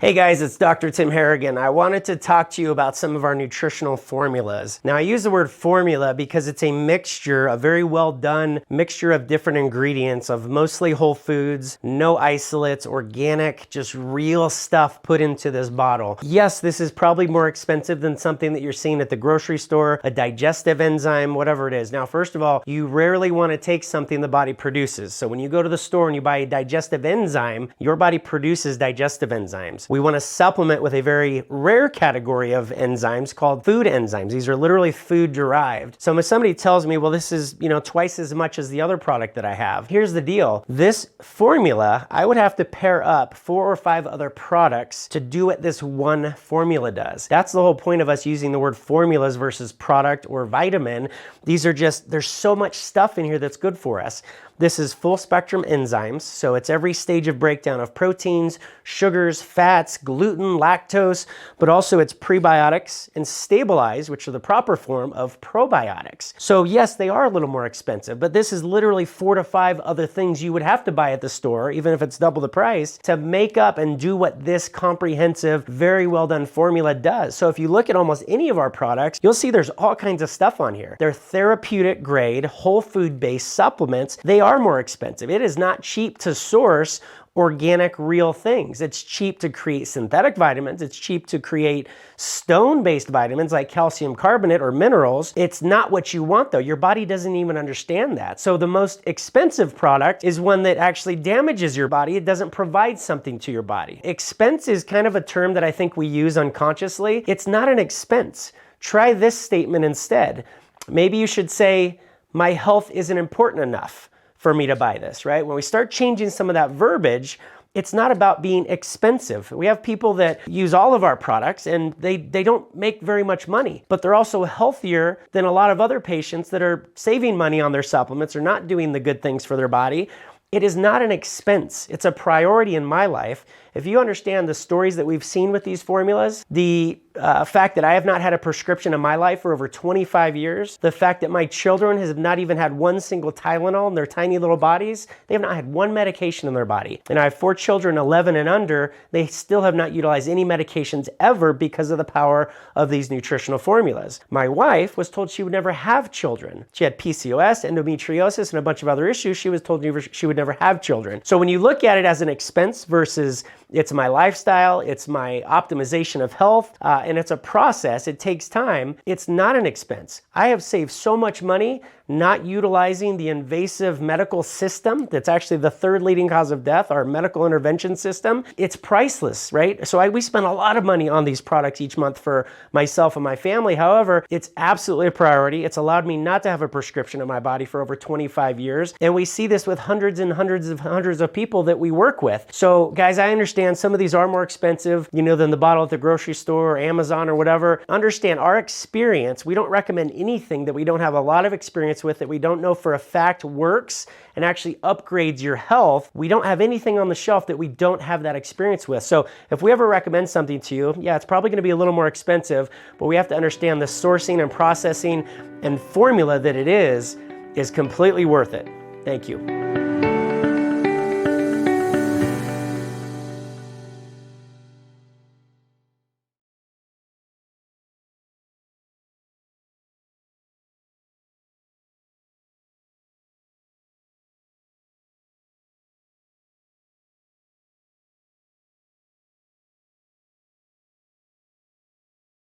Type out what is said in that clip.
Hey guys, it's Dr. Tim Harrigan. I wanted to talk to you about some of our nutritional formulas. Now I use the word formula because it's a mixture, a very well done mixture of different ingredients of mostly whole foods, no isolates, organic, just real stuff put into this bottle. Yes, this is probably more expensive than something that you're seeing at the grocery store, a digestive enzyme, whatever it is. Now, first of all, you rarely want to take something the body produces. So when you go to the store and you buy a digestive enzyme, your body produces digestive enzymes. We want to supplement with a very rare category of enzymes called food enzymes. These are literally food derived. So if somebody tells me, well, this is, twice as much as the other product that I have. Here's the deal. This formula, I would have to pair up 4 or 5 other products to do what this one formula does. That's the whole point of us using the word formulas versus product or vitamin. These are just, there's so much stuff in here that's good for us. This is full spectrum enzymes, so it's every stage of breakdown of proteins, sugars, fats, gluten, lactose, but also it's prebiotics and stabilize, which are the proper form of probiotics. So yes, they are a little more expensive, but this is literally 4 to 5 other things you would have to buy at the store, even if it's double the price, to make up and do what this comprehensive, very well done formula does. So if you look at almost any of our products, you'll see there's all kinds of stuff on here. They're therapeutic grade, whole food based supplements. They are more expensive. It is not cheap to source organic, real things. It's cheap to create synthetic vitamins. It's cheap to create stone-based vitamins like calcium carbonate or minerals. It's not what you want though. Your body doesn't even understand that. So the most expensive product is one that actually damages your body. It doesn't provide something to your body. Expense is kind of a term that I think we use unconsciously. It's not an expense. Try this statement instead. Maybe you should say, my health isn't important enough for me to buy this, right? When we start changing some of that verbiage, it's not about being expensive. We have people that use all of our products and they don't make very much money, but they're also healthier than a lot of other patients that are saving money on their supplements or not doing the good things for their body. It is not an expense. It's a priority in my life. If you understand the stories that we've seen with these formulas, the fact that I have not had a prescription in my life for over 25 years, the fact that my children have not even had one single Tylenol in their tiny little bodies, they have not had one medication in their body. And I have 4 children, 11 and under, they still have not utilized any medications ever because of the power of these nutritional formulas. My wife was told she would never have children. She had PCOS, endometriosis, and a bunch of other issues. She was told she would never have children. So when you look at it as an expense versus it's my lifestyle, it's my optimization of health, and it's a process, it takes time, it's not an expense. I have saved so much money not utilizing the invasive medical system that's actually the 3rd leading cause of death, our medical intervention system. It's priceless, right? So we spend a lot of money on these products each month for myself and my family. However, it's absolutely a priority. It's allowed me not to have a prescription in my body for over 25 years. And we see this with hundreds of people that we work with. So guys, I understand some of these are more expensive, than the bottle at the grocery store or Amazon or whatever. Understand our experience. We don't recommend anything that we don't have a lot of experience with, that we don't know for a fact works and actually upgrades your health. We don't have anything on the shelf that we don't have that experience with. So if we ever recommend something to you, yeah, it's probably going to be a little more expensive, but we have to understand the sourcing and processing and formula that it is completely worth it. Thank you.